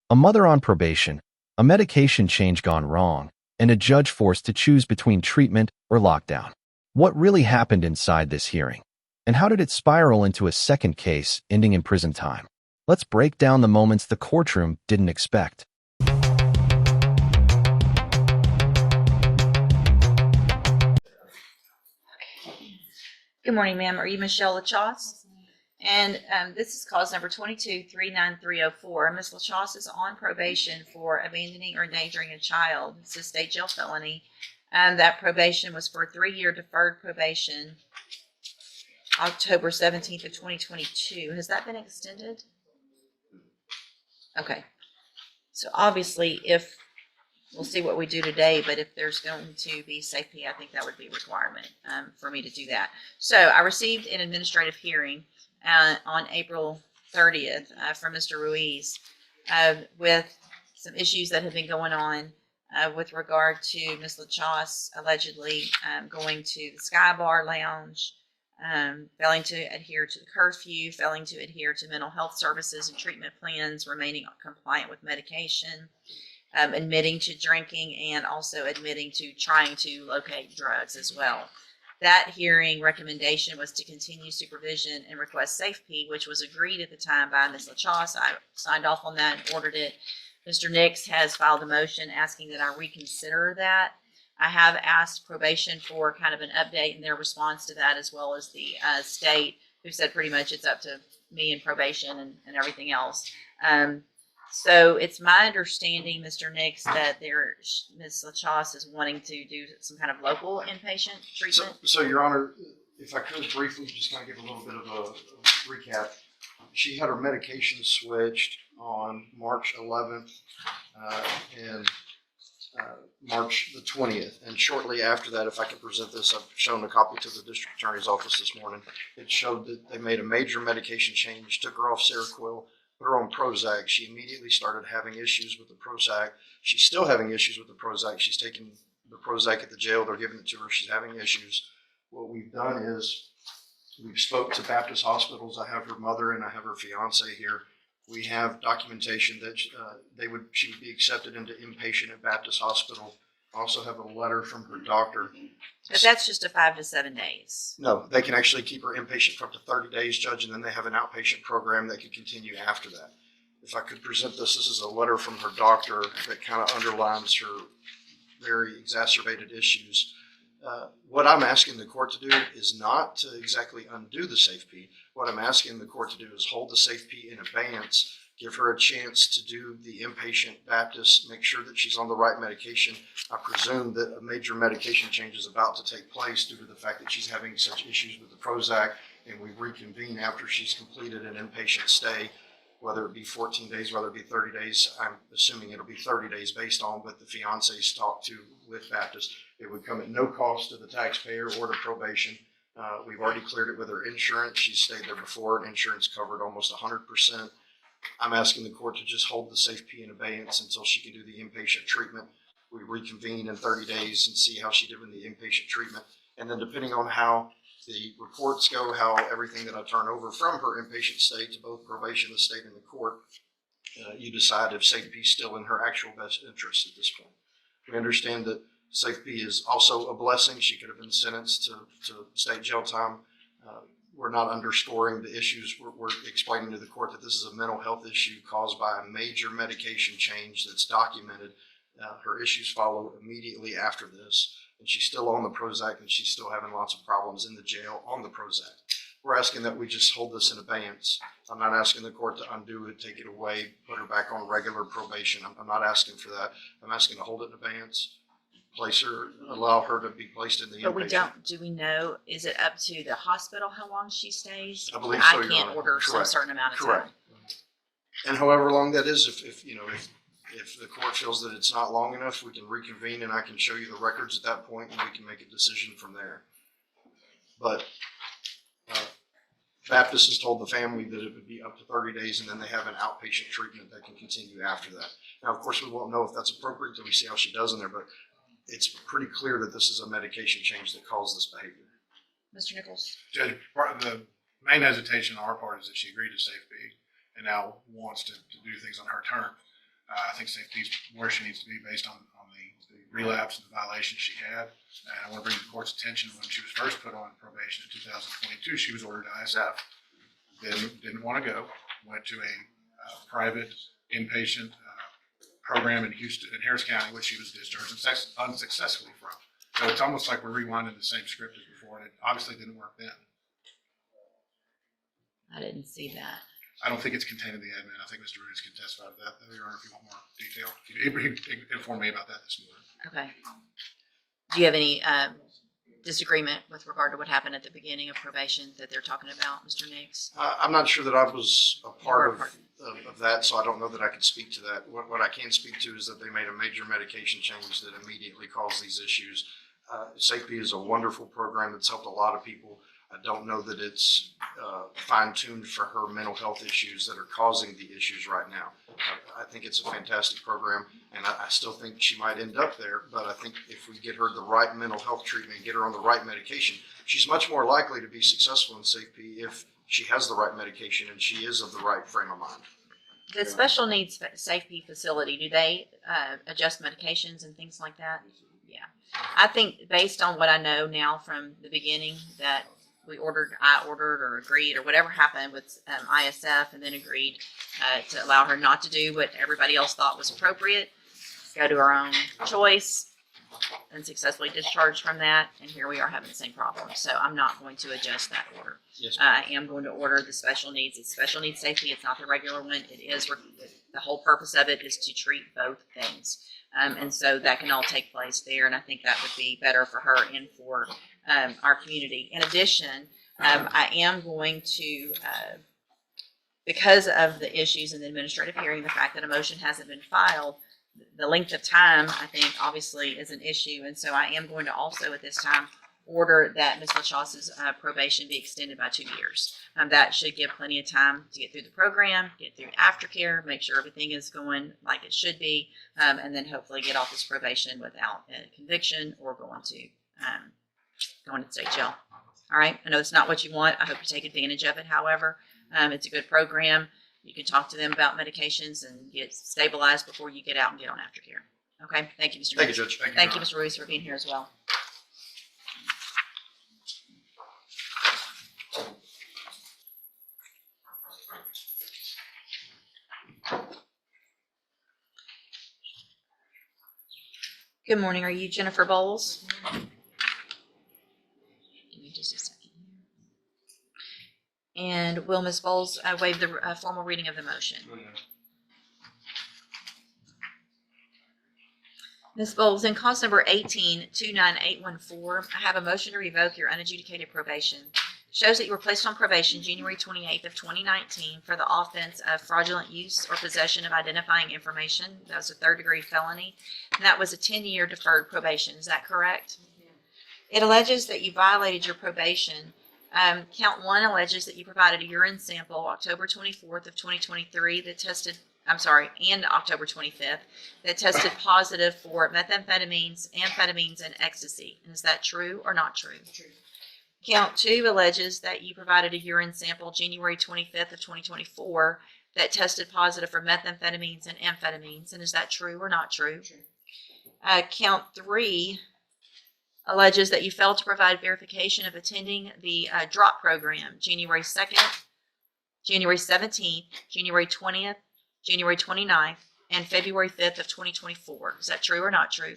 A mother on probation, a medication change gone wrong, and a judge forced to choose between treatment or lockdown. What really happened inside this hearing? And how did it spiral into a second case ending in prison time? Let's break down the moments the courtroom didn't expect. Good morning, ma'am. Are you Michelle LaChasse? And this is cause number 22-39304. Ms. LaChasse is on probation for abandoning or endangering a child. It's a state jail felony. That probation was for a 3-year deferred probation, October 17th of 2022. Has that been extended? Okay. So obviously, if we'll see what we do today, but if there's going to be SAFEP, I think that would be a requirement for me to do that. So I received an administrative hearing on April 30th from Mr. Ruiz with some issues that have been going on with regard to Ms. LaChasse allegedly going to the Sky Bar Lounge, failing to adhere to the curfew, failing to adhere to mental health services and treatment plans, remaining compliant with medication, admitting to drinking, and also admitting to trying to locate drugs as well. That hearing recommendation was to continue supervision and request SAFEP, which was agreed at the time by Ms. LaChasse. I signed off on that and ordered it. Mr. Nix has filed a motion asking that I reconsider that. I have asked probation for kind of an update in their response to that, as well as the state, who said pretty much it's up to me and probation and everything else. So it's my understanding, Mr. Nix, that Ms. LaChasse is wanting to do some kind of local inpatient treatment. So Your Honor, if I could briefly just kind of give a little bit of a recap. She had her medication switched on March 11th and March the 20th. And shortly after that, if I could present this, I've shown a copy to the district attorney's office this morning. It showed that they made a major medication change, took her off Seroquel, put her on Prozac. She immediately started having issues with the Prozac. She's still having issues with the Prozac. She's taking the Prozac at the jail. They're giving it to her. She's having issues. What we've done is we've spoke to Baptist hospitals. I have her mother and I have her fiance here. We have documentation that she would be accepted into inpatient at Baptist Hospital. I also have a letter from her doctor. But that's just a 5 to 7 days. No, they can actually keep her inpatient for up to 30 days, Judge, and then they have an outpatient program that can continue after that. If I could present this is a letter from her doctor that kind of underlines her very exacerbated issues. What I'm asking the court to do is not to exactly undo the SAFEP. What I'm asking the court to do is hold the SAFEP in abeyance, give her a chance to do the inpatient Baptist, make sure that she's on the right medication. I presume that a major medication change is about to take place due to the fact that she's having such issues with the Prozac, and we reconvene after she's completed an inpatient stay, whether it be 14 days, whether it be 30 days. I'm assuming it'll be 30 days based on what the fiance's talked to with Baptist. It would come at no cost to the taxpayer or to probation. We've already cleared it with her insurance. She's stayed there before, and insurance covered almost 100%. I'm asking the court to just hold the SAFEP in abeyance until she can do the inpatient treatment. We reconvene in 30 days and see how she did in the inpatient treatment. And then depending on how the reports go, how everything that I turn over from her inpatient stay to both probation, the state, and the court, you decide if SAFEP is still in her actual best interest at this point. We understand that SAFEP is also a blessing. She could have been sentenced to state jail time. We're not underscoring the issues. We're explaining to the court that this is a mental health issue caused by a major medication change that's documented. Her issues follow immediately after this, and she's still on the Prozac, and she's still having lots of problems in the jail on the Prozac. We're asking that we just hold this in abeyance. I'm not asking the court to undo it, take it away, put her back on regular probation. I'm not asking for that. I'm asking to hold it in abeyance, place her, allow her to be placed in the inpatient. But do we know, is it up to the hospital how long she stays? I believe so, I can't order some certain amount of Correct. time. And however long that is, if the court feels that it's not long enough, we can reconvene and I can show you the records at that point and we can make a decision from there. But Baptist has told the family that it would be up to 30 days and then they have an outpatient treatment that can continue after that. Now, of course, we won't know if that's appropriate until we see how she does in there, but it's pretty clear that this is a medication change that caused this behavior. Mr. Nichols? Judge, the main hesitation on our part is that she agreed to SAFEP and now wants to do things on her terms. think safety is where she needs to be based on the relapse and the violations she had. And I want to bring the court's attention when she was first put on probation in 2022, she was ordered ISF. Didn't want to go, went to a private inpatient program in Houston, in Harris County, which she was discharged unsuccessfully from. So it's almost like we're rewinding the same script as before, and it obviously didn't work then. I didn't see that. I don't think it's contained in the admin. I think Mr. Rudis can testify to that, Your Honor, if you want more detail. He informed me about that this morning. Okay. Do you have any disagreement with regard to what happened at the beginning of probation that they're talking about, Mr. Nix? I'm not sure that I was a part of that, so I don't know that I can speak to that. What I can speak to is that they made a major medication change that immediately caused these issues. SAFEP is a wonderful program that's helped a lot of people. I don't know that it's fine-tuned for her mental health issues that are causing the issues right now. I think it's a fantastic program, and I still think she might end up there, but I think if we get her the right mental health treatment and get her on the right medication, she's much more likely to be successful in SAFEP if she has the right medication and she is of the right frame of mind. The special needs SAFEP facility, do they adjust medications and things like that? Yeah. I think based on what I know now from the beginning that I ordered or agreed or whatever happened with ISF and then agreed to allow her not to do what everybody else thought was appropriate, go to her own choice, and successfully discharged from that. And here we are having the same problem. So I'm not going to adjust that order. Yes, I am going to order the special needs. It's special needs safety. It's not the regular one. It is, the whole purpose of it is to treat both things. And so that can all take place there. And I think that would be better for her and for our community. In addition, I am going to, because of the issues in the administrative hearing, the fact that a motion hasn't been filed, the length of time, I think, obviously is an issue. And so I am going to also at this time order that Ms. LaChasse's probation be extended by 2 years. That should give plenty of time to get through the program, get through aftercare, make sure everything is going like it should be, and then hopefully get off this probation without a conviction or going to state jail. All right. I know it's not what you want. I hope you take advantage of it. However, it's a good program. You can talk to them about medications and get stabilized before you get out and get on aftercare. Okay. Thank you, Mr. thank you, Ruiz. Judge. Thank you, Mr. Ruiz, for being here as well. Good morning. Are you Jennifer Bowles? Give me just a second here. And will Ms. Bowles waive the formal reading of the motion? Ms. Bowles, in cause number 18-29814, I have a motion to revoke your unadjudicated probation. Shows that you were placed on probation January 28th of 2019 for the offense of fraudulent use or possession of identifying information. That was a third-degree felony, and that was a 10-year deferred probation. Is that correct? It alleges that you violated your probation. Count 1 alleges that you provided a urine sample October 24th of 2023 that tested, and October 25th, that tested positive for methamphetamines, amphetamines, and ecstasy. And is that true or not true? True. Count 2 alleges that you provided a urine sample January 25th of 2024 that tested positive for methamphetamines and amphetamines. And is that true or not true? True. Count 3 alleges that you failed to provide verification of attending the DROP program January 2nd, January 17th, January 20th, January 29th, and February 5th of 2024. Is that true or not true?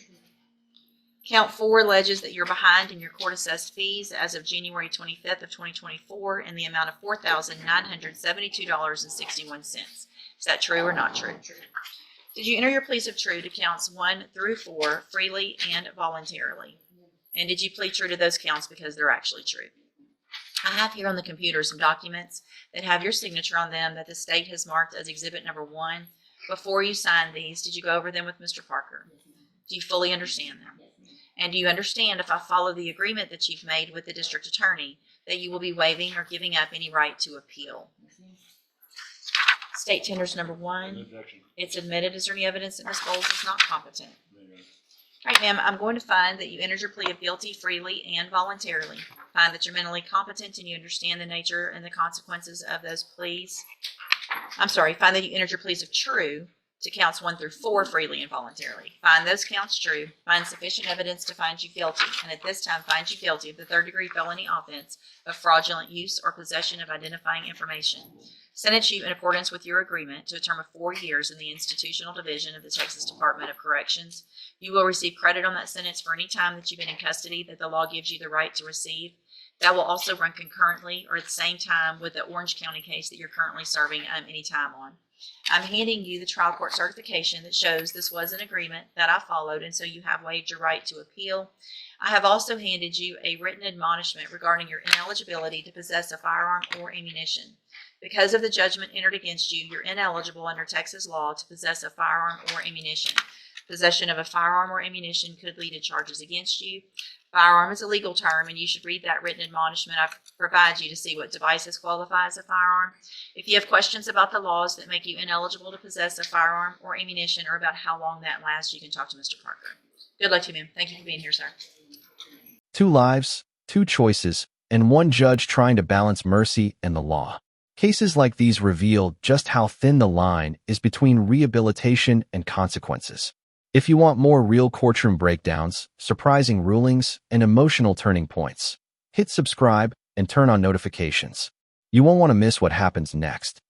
Count 4 alleges that you're behind in your court-assessed fees as of January 25th of 2024 in the amount of $4,972.61. Is that true or not true? True. Did you enter your pleas of true to counts 1 through 4 freely and voluntarily? And did you plead true to those counts because they're actually true? I have here on the computer some documents that have your signature on them that the state has marked as exhibit number 1. Before you sign these, did you go over them with Mr. Parker? Do you fully understand them? And do you understand, if I follow the agreement that you've made with the district attorney, that you will be waiving or giving up any right to appeal? State tenders number 1. It's admitted. Is there any evidence that Ms. Bowles is not competent? All right, ma'am, I'm going to find that you entered your plea of guilty freely and voluntarily. Find that you're mentally competent and you understand the nature and the consequences of those pleas. Find that you entered your pleas of true to counts 1 through 4 freely and voluntarily. Find those counts true. Find sufficient evidence to find you guilty, and at this time find you guilty of the third-degree felony offense of fraudulent use or possession of identifying information. Sentence you in accordance with your agreement to a term of 4 years in the Institutional Division of the Texas Department of Corrections. You will receive credit on that sentence for any time that you've been in custody that the law gives you the right to receive. That will also run concurrently or at the same time with the Orange County case that you're currently serving any time on. I'm handing you the trial court certification that shows this was an agreement that I followed, and so you have waived your right to appeal. I have also handed you a written admonishment regarding your ineligibility to possess a firearm or ammunition. Because of the judgment entered against you, you're ineligible under Texas law to possess a firearm or ammunition. Possession of a firearm or ammunition could lead to charges against you. Firearm is a legal term, and you should read that written admonishment I provide you to see what devices qualify as a firearm. If you have questions about the laws that make you ineligible to possess a firearm or ammunition or about how long that lasts, you can talk to Mr. Parker. Good luck to you, ma'am. Thank you for being here, sir. 2 lives, 2 choices, and 1 judge trying to balance mercy and the law. Cases like these reveal just how thin the line is between rehabilitation and consequences. If you want more real courtroom breakdowns, surprising rulings, and emotional turning points, hit subscribe and turn on notifications. You won't want to miss what happens next.